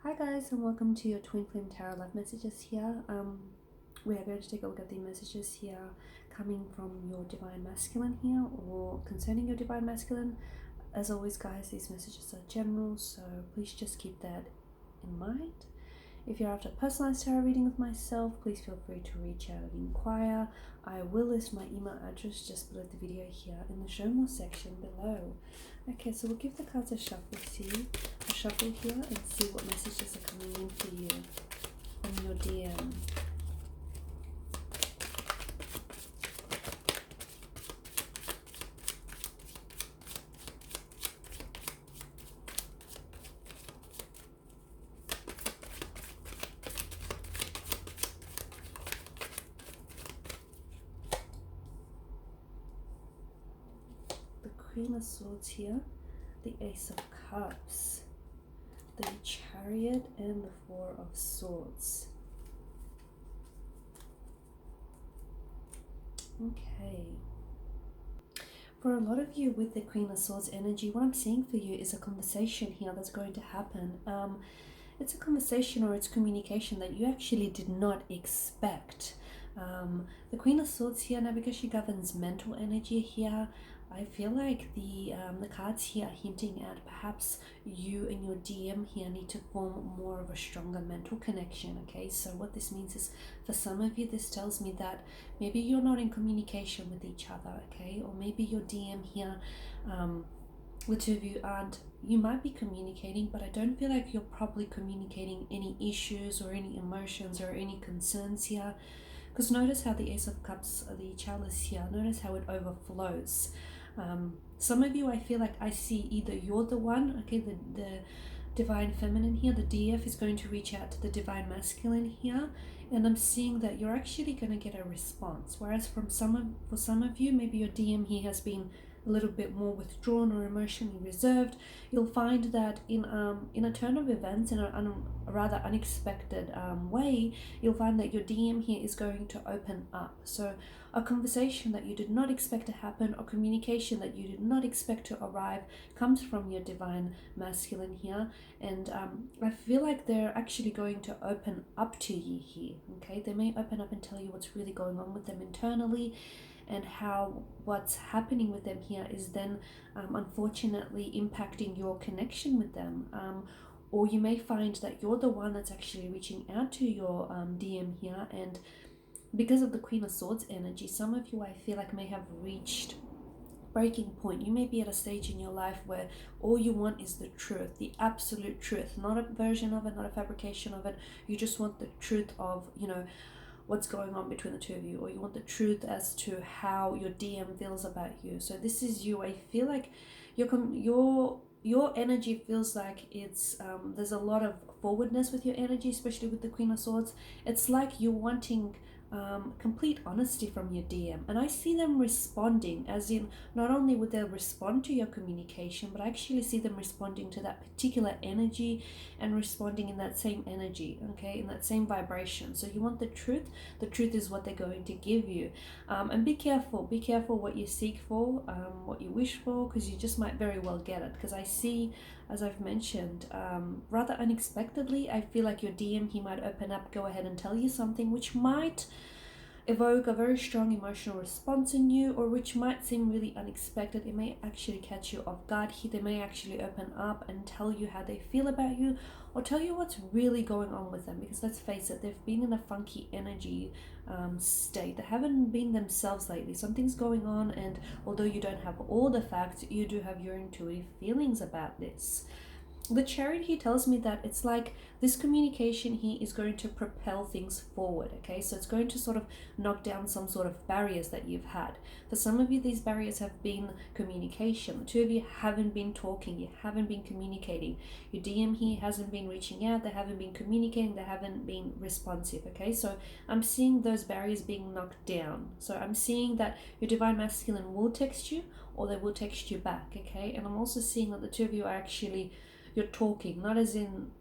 Hi guys, and welcome to your Twin Flame Tarot Love Messages here. We are going to take a look at the messages here coming from your Divine Masculine here, or concerning your Divine Masculine. As always guys, these messages are general, so please just keep that in mind. If you're after a personalized tarot reading with myself, please feel free to reach out and inquire. I will list my email address just below the video here in the show more section below. Okay, so we'll give the cards a shuffle here and see what messages are coming in for you on your DM. The Queen of Swords here, the Ace of Cups, the Chariot, and the Four of Swords. Okay. For a lot of you with the Queen of Swords energy, what I'm seeing for you is a conversation here that's going to happen. It's a conversation or it's communication that you actually did not expect. The Queen of Swords here, now because she governs mental energy here, I feel like the cards here are hinting at perhaps you and your DM here need to form more of a stronger mental connection, okay? So what this means is, for some of you, this tells me that maybe you're not in communication with each other, okay? Or maybe your DM here, the two of you aren't, you might be communicating, but I don't feel like you're probably communicating any issues or any emotions or any concerns here. Because notice how the Ace of Cups, the chalice here, notice how it overflows. Some of you, I feel like I see either you're the one, okay, the Divine Feminine here, the DF is going to reach out to the Divine Masculine here, and I'm seeing that you're actually going to get a response. Whereas for some of you, maybe your DM here has been a little bit more withdrawn or emotionally reserved. You'll find that in a turn of events, in a rather unexpected way, you'll find that your DM here is going to open up. So a conversation that you did not expect to happen, or communication that you did not expect to arrive, comes from your Divine Masculine here, and I feel like they're actually going to open up to you here, okay? They may open up and tell you what's really going on with them internally, and how what's happening with them here is then unfortunately impacting your connection with them. Or you may find that you're the one that's actually reaching out to your DM here, and because of the Queen of Swords energy, some of you, I feel like, may have reached breaking point. You may be at a stage in your life where all you want is the truth, the absolute truth, not a version of it, not a fabrication of it. You just want the truth of, you know, what's going on between the two of you, or you want the truth as to how your DM feels about you. So this is you. I feel like your energy feels like it's there's a lot of forwardness with your energy, especially with the Queen of Swords. It's like you're wanting complete honesty from your DM, and I see them responding, as in not only would they respond to your communication, but I actually see them responding to that particular energy and responding in that same energy, okay, in that same vibration. So you want the truth is what they're going to give you, and be careful what you seek for, what you wish for, because you just might very well get it. Because I see, as I've mentioned, rather unexpectedly, I feel like your DM, he might open up, go ahead and tell you something which might evoke a very strong emotional response in you, or which might seem really unexpected. It may actually catch you off guard. They may actually open up and tell you how they feel about you, or tell you what's really going on with them, because let's face it, they've been in a funky energy state. They haven't been themselves lately. Something's going on, and although you don't have all the facts, you do have your intuitive feelings about this. The Chariot here tells me that it's like this communication here is going to propel things forward, okay? So it's going to sort of knock down some sort of barriers that you've had. For some of you, these barriers have been communication. The two of you haven't been talking, you haven't been communicating. Your DM here hasn't been reaching out, they haven't been communicating, they haven't been responsive, okay? So I'm seeing those barriers being knocked down. So I'm seeing that your Divine Masculine will text you, or they will text you back, okay? And I'm also seeing that the two of you are actually, you're talking, not as in,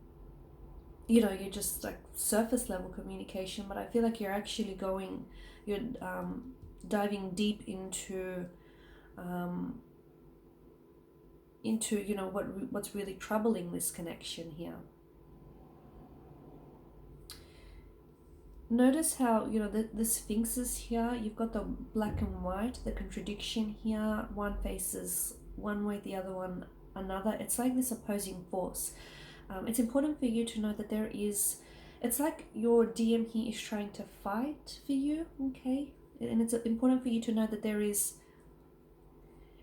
you know, you're just like surface level communication, but I feel like you're actually you're diving deep into you know, what's really troubling this connection here. Notice how, the sphinxes here, you've got the black and white, the contradiction here. One faces one way, the other one another. It's like this opposing force. It's important for you to know that it's like your DM here is trying to fight for you, okay? And it's important for you to know that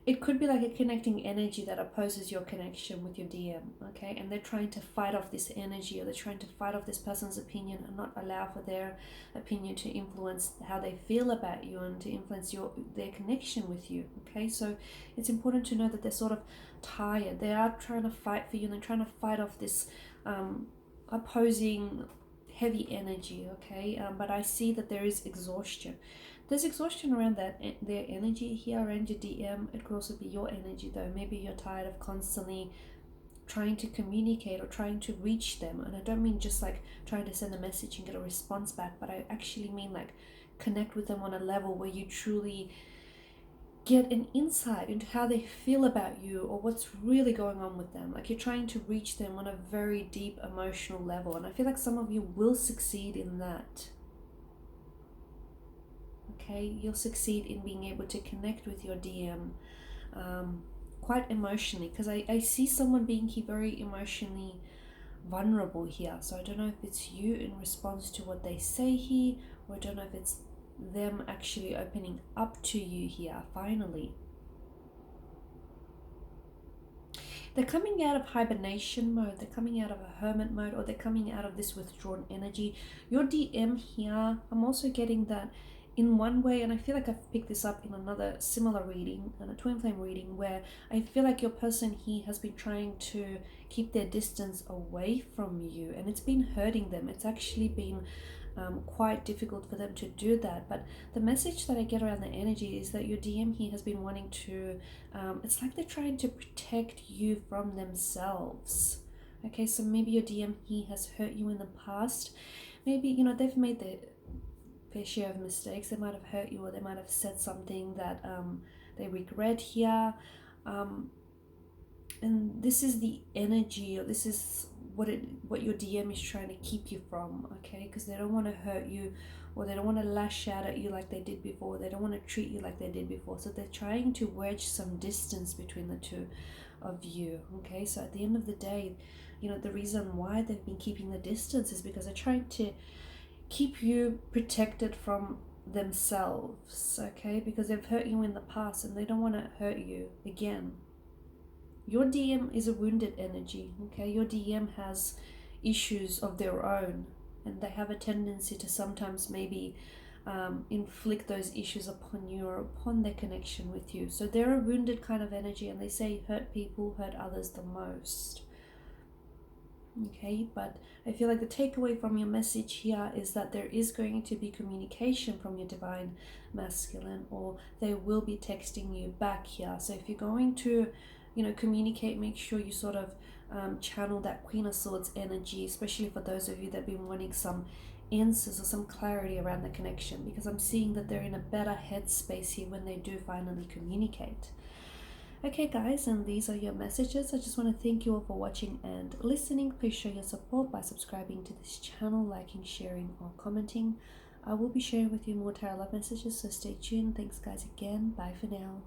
it could be like a connecting energy that opposes your connection with your DM, okay? And they're trying to fight off this energy, or they're trying to fight off this person's opinion and not allow for their opinion to influence how they feel about you and to influence their connection with you, okay? So it's important to know that they're sort of tired. They are trying to fight for you, and they're trying to fight off this opposing heavy energy, okay? But I see that there is exhaustion. There's exhaustion around their energy here around your DM. It could also be your energy though. Maybe you're tired of constantly trying to communicate or trying to reach them. And I don't mean just like trying to send a message and get a response back, but I actually mean like connect with them on a level where you truly get an insight into how they feel about you or what's really going on with them. Like you're trying to reach them on a very deep emotional level. And I feel like some of you will succeed in that. Okay, you'll succeed in being able to connect with your DM quite emotionally, because I see someone being here very emotionally vulnerable here. So I don't know if it's you in response to what they say here, or I don't know if it's them actually opening up to you here finally. They're coming out of hibernation mode, they're coming out of a hermit mode, or they're coming out of this withdrawn energy. Your DM here, I'm also getting that in one way, and I feel like I've picked this up in another similar reading, and a twin flame reading, where I feel like your person here has been trying to keep their distance away from you, and it's been hurting them. It's actually been quite difficult for them to do that. But the message that I get around the energy is that your DM here has been wanting to, it's like they're trying to protect you from themselves. Okay, so maybe your DM here has hurt you in the past. Maybe, they've made their fair share of mistakes. They might have hurt you, or they might have said something that they regret here. And this is the energy, or this is what your DM is trying to keep you from, okay? Because they don't want to hurt you, or they don't want to lash out at you like they did before. They don't want to treat you like they did before. So they're trying to wedge some distance between the two of you, okay? So at the end of the day, the reason why they've been keeping the distance is because they're trying to keep you protected from themselves, okay? Because they've hurt you in the past and they don't want to hurt you again. Your DM is a wounded energy, okay? Your DM has issues of their own, and they have a tendency to sometimes maybe inflict those issues upon you or upon their connection with you. So they're a wounded kind of energy, and they say hurt people hurt others the most. Okay, but I feel like the takeaway from your message here is that there is going to be communication from your divine masculine, or they will be texting you back here. So if you're going to communicate, make sure you sort of channel that Queen of Swords energy, especially for those of you that have been wanting some answers or some clarity around the connection, because I'm seeing that they're in a better headspace here when they do finally communicate. Okay guys, and these are your messages. I just want to thank you all for watching and listening. Please show your support by subscribing to this channel, liking, sharing, or commenting. I will be sharing with you more tarot love messages, so stay tuned. Thanks guys again. Bye for now.